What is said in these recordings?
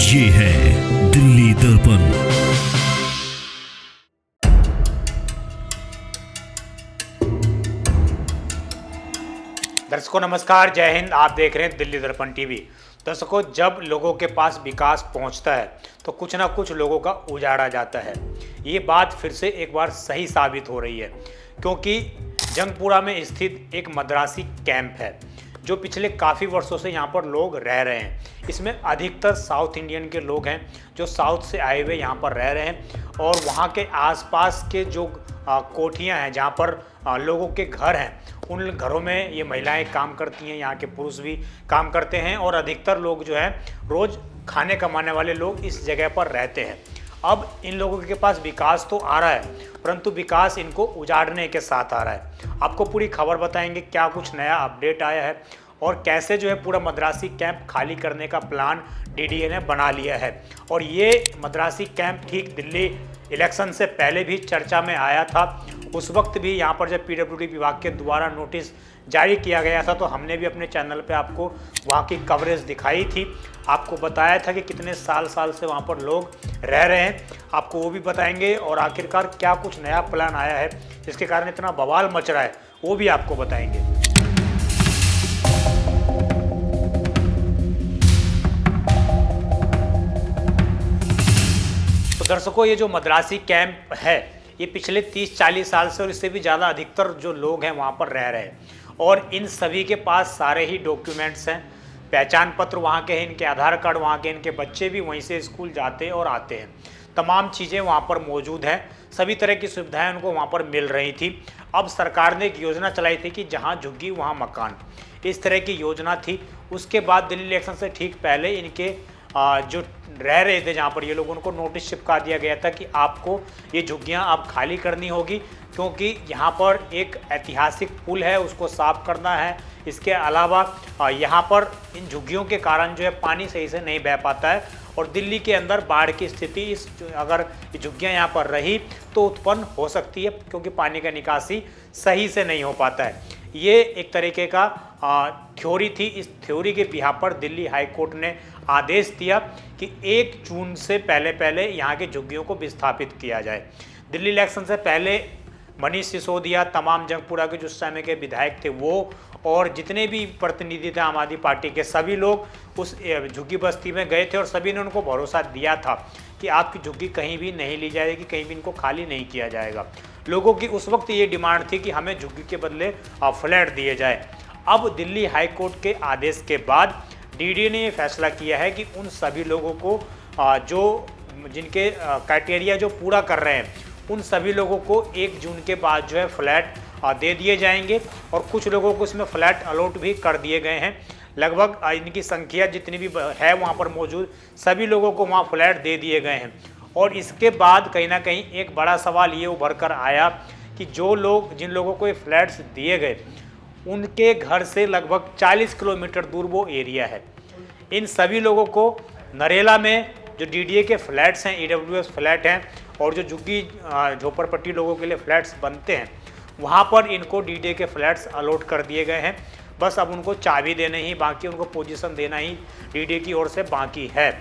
ये है दिल्ली दर्पण। दर्शकों नमस्कार, जय हिंद। आप देख रहे हैं दिल्ली दर्पण टीवी। दर्शकों, जब लोगों के पास विकास पहुंचता है तो कुछ ना कुछ लोगों का उजाड़ा जाता है। ये बात फिर से एक बार सही साबित हो रही है, क्योंकि जंगपुरा में स्थित एक मद्रासी कैंप है जो पिछले काफ़ी वर्षों से यहाँ पर लोग रह रहे हैं। इसमें अधिकतर साउथ इंडियन के लोग हैं जो साउथ से आए हुए यहाँ पर रह रहे हैं, और वहाँ के आसपास के जो कोठियाँ हैं जहाँ पर लोगों के घर हैं, उन घरों में ये महिलाएं काम करती हैं, यहाँ के पुरुष भी काम करते हैं, और अधिकतर लोग जो है रोज़ खाने कमाने वाले लोग इस जगह पर रहते हैं। अब इन लोगों के पास विकास तो आ रहा है, परंतु विकास इनको उजाड़ने के साथ आ रहा है। आपको पूरी खबर बताएंगे, क्या कुछ नया अपडेट आया है और कैसे जो है पूरा मद्रासी कैंप खाली करने का प्लान डीडीए ने बना लिया है। और ये मद्रासी कैंप ठीक दिल्ली इलेक्शन से पहले भी चर्चा में आया था। उस वक्त भी यहाँ पर जब पीडब्ल्यूडी विभाग के द्वारा नोटिस जारी किया गया था तो हमने भी अपने चैनल पे आपको वहाँ की कवरेज दिखाई थी। आपको बताया था कि कितने साल से वहाँ पर लोग रह रहे हैं, आपको वो भी बताएंगे। और आखिरकार क्या कुछ नया प्लान आया है जिसके कारण इतना बवाल मच रहा है, वो भी आपको बताएंगे। तो दर्शकों, ये जो मद्रासी कैंप है ये पिछले 30-40 साल से और इससे भी ज़्यादा अधिकतर जो लोग हैं वहाँ पर रह रहे हैं, और इन सभी के पास सारे ही डॉक्यूमेंट्स हैं। पहचान पत्र वहाँ के हैं, इनके आधार कार्ड वहाँ के, इनके बच्चे भी वहीं से स्कूल जाते और आते हैं। तमाम चीज़ें वहाँ पर मौजूद हैं, सभी तरह की सुविधाएं उनको वहाँ पर मिल रही थी। अब सरकार ने एक योजना चलाई थी कि जहाँ झुग्गी वहाँ मकान, इस तरह की योजना थी। उसके बाद दिल्ली इलेक्शन से ठीक पहले इनके जो रह रहे थे जहाँ पर ये लोग, उनको नोटिस चिपका दिया गया था कि आपको ये झुग्गियाँ आप खाली करनी होगी, क्योंकि यहाँ पर एक ऐतिहासिक पुल है, उसको साफ करना है। इसके अलावा यहाँ पर इन झुग्गियों के कारण जो है पानी सही से नहीं बह पाता है, और दिल्ली के अंदर बाढ़ की स्थिति अगर ये झुग्गियाँ यहाँ पर रही तो उत्पन्न हो सकती है, क्योंकि पानी का निकासी सही से नहीं हो पाता है। ये एक तरीके का थ्योरी थी। इस थ्योरी के बिहाफ पर दिल्ली हाई कोर्ट ने आदेश दिया कि 1 जून से पहले यहाँ की झुग्गियों को विस्थापित किया जाए। दिल्ली इलेक्शन से पहले मनीष सिसोदिया, तमाम जंगपुरा के जो समय के विधायक थे वो, और जितने भी प्रतिनिधि थे आम आदमी पार्टी के, सभी लोग उस झुग्गी बस्ती में गए थे और सभी ने उनको भरोसा दिया था कि आपकी झुग्गी कहीं भी नहीं ली जाएगी, कहीं भी इनको खाली नहीं किया जाएगा। लोगों की उस वक्त ये डिमांड थी कि हमें झुग्गी के बदले फ्लैट दिए जाए। अब दिल्ली हाई कोर्ट के आदेश के बाद डीडीए ने ये फैसला किया है कि उन सभी लोगों को जिनके क्राइटेरिया जो पूरा कर रहे हैं, उन सभी लोगों को 1 जून के बाद जो है फ्लैट दे दिए जाएंगे, और कुछ लोगों को इसमें फ्लैट अलॉट भी कर दिए गए हैं। लगभग इनकी संख्या जितनी भी है वहाँ पर मौजूद, सभी लोगों को वहाँ फ्लैट दे दिए गए हैं। और इसके बाद कहीं ना कहीं एक बड़ा सवाल ये उभर कर आया कि जिन लोगों को ये फ्लैट्स दिए गए, उनके घर से लगभग 40 किलोमीटर दूर वो एरिया है। इन सभी लोगों को नरेला में जो डीडीए के फ्लैट्स हैं, ईडब्ल्यूएस फ्लैट हैं, और जो झुग्गी झोपड़पट्टी लोगों के लिए फ्लैट्स बनते हैं, वहाँ पर इनको डीडीए के फ्लैट्स अलॉट कर दिए गए हैं। बस अब उनको चाबी देना ही बाकी, उनको पोजीशन देना ही डीडीए की ओर से बाकी है।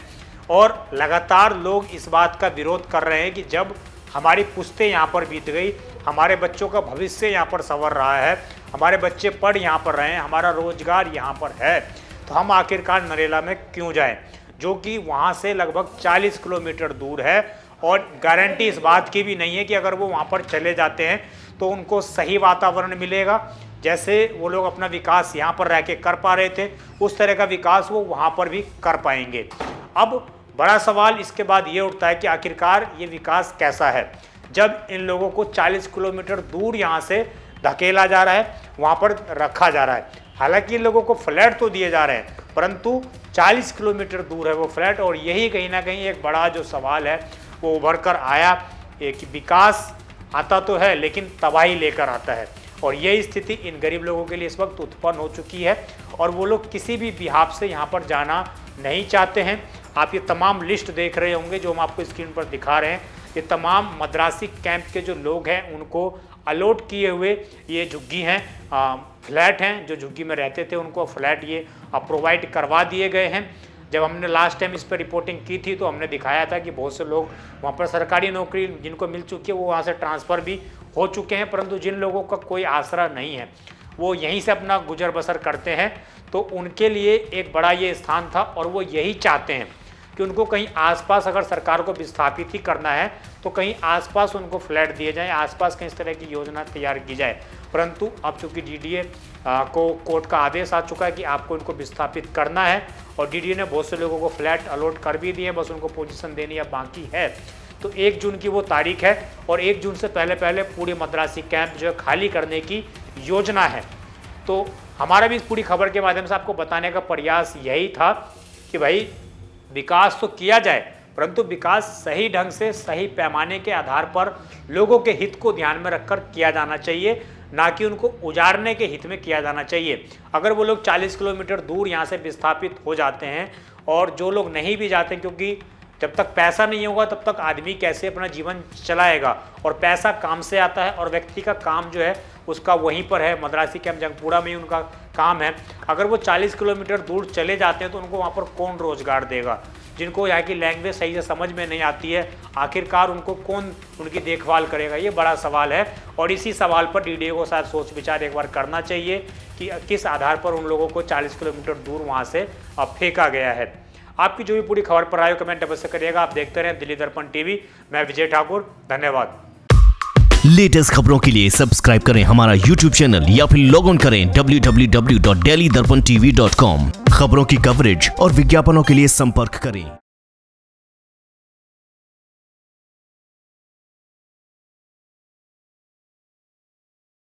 और लगातार लोग इस बात का विरोध कर रहे हैं कि जब हमारी पुश्तें यहाँ पर बीत गई, हमारे बच्चों का भविष्य यहाँ पर संवर रहा है, हमारे बच्चे पढ़ यहाँ पर रहे हैं, हमारा रोजगार यहाँ पर है, तो हम आखिरकार नरेला में क्यों जाएं, जो कि वहाँ से लगभग 40 किलोमीटर दूर है। और गारंटी इस बात की भी नहीं है कि अगर वो वहाँ पर चले जाते हैं तो उनको सही वातावरण मिलेगा। जैसे वो लोग अपना विकास यहाँ पर रह के कर पा रहे थे, उस तरह का विकास वो वहाँ पर भी कर पाएंगे। अब बड़ा सवाल इसके बाद ये उठता है कि आखिरकार ये विकास कैसा है, जब इन लोगों को 40 किलोमीटर दूर यहाँ से धकेला जा रहा है, वहाँ पर रखा जा रहा है। हालांकि इन लोगों को फ्लैट तो दिए जा रहे हैं, परंतु 40 किलोमीटर दूर है वो फ्लैट। और यही कहीं ना कहीं एक बड़ा जो सवाल है वो उभर कर आया कि विकास आता तो है लेकिन तबाही लेकर आता है। और यही स्थिति इन गरीब लोगों के लिए इस वक्त उत्पन्न हो चुकी है, और वो लोग किसी भी बिहाफ से यहाँ पर जाना नहीं चाहते हैं। आप ये तमाम लिस्ट देख रहे होंगे जो हम आपको स्क्रीन पर दिखा रहे हैं, ये तमाम मद्रासी कैंप के जो लोग हैं उनको अलॉट किए हुए ये झुग्गी हैं, फ्लैट हैं। जो झुग्गी में रहते थे उनको फ्लैट ये प्रोवाइड करवा दिए गए हैं। जब हमने लास्ट टाइम इस पर रिपोर्टिंग की थी तो हमने दिखाया था कि बहुत से लोग वहाँ पर सरकारी नौकरी जिनको मिल चुकी है वो वहाँ से ट्रांसफ़र भी हो चुके हैं, परंतु जिन लोगों का कोई आसरा नहीं है वो यहीं से अपना गुजर बसर करते हैं, तो उनके लिए एक बड़ा ये स्थान था और वो यही चाहते हैं कि उनको कहीं आसपास अगर सरकार को विस्थापित ही करना है तो कहीं आसपास उनको फ्लैट दिए जाएं, आसपास कहीं इस तरह की योजना तैयार की जाए। परंतु अब चूँकि डीडीए को कोर्ट का आदेश आ चुका है कि आपको इनको विस्थापित करना है और डीडीए ने बहुत से लोगों को फ्लैट अलॉट कर भी दिए, बस उनको पोजीशन देनी या बाकी है। तो 1 जून की वो तारीख है और 1 जून से पहले पूरे मद्रासी कैंप जो है खाली करने की योजना है। तो हमारा भी इस पूरी खबर के माध्यम से आपको बताने का प्रयास यही था कि भाई विकास तो किया जाए, परंतु विकास सही ढंग से सही पैमाने के आधार पर लोगों के हित को ध्यान में रखकर किया जाना चाहिए, ना कि उनको उजाड़ने के हित में किया जाना चाहिए। अगर वो लोग 40 किलोमीटर दूर यहाँ से विस्थापित हो जाते हैं और जो लोग नहीं भी जाते, क्योंकि जब तक पैसा नहीं होगा तब तक आदमी कैसे अपना जीवन चलाएगा, और पैसा काम से आता है और व्यक्ति का काम जो है उसका वहीं पर है, मद्रासी कैंप जंगपुरा में ही उनका काम है। अगर वो 40 किलोमीटर दूर चले जाते हैं तो उनको वहाँ पर कौन रोजगार देगा? जिनको यहाँ की लैंग्वेज सही से समझ में नहीं आती है, आखिरकार उनको कौन उनकी देखभाल करेगा? ये बड़ा सवाल है और इसी सवाल पर डीडीए को शायद सोच विचार एक बार करना चाहिए कि किस आधार पर उन लोगों को 40 किलोमीटर दूर वहाँ से फेंका गया है। आपकी जो भी पूरी खबर पर आए कमेंट अवश्य करिएगा। आप देखते रहें दिल्ली दर्पण टीवी। मैं विजय ठाकुर, धन्यवाद। लेटेस्ट खबरों के लिए सब्सक्राइब करें हमारा YouTube चैनल या फिर लॉग ऑन करें www.delhidarpantv.com। खबरों की कवरेज और विज्ञापनों के लिए संपर्क करें।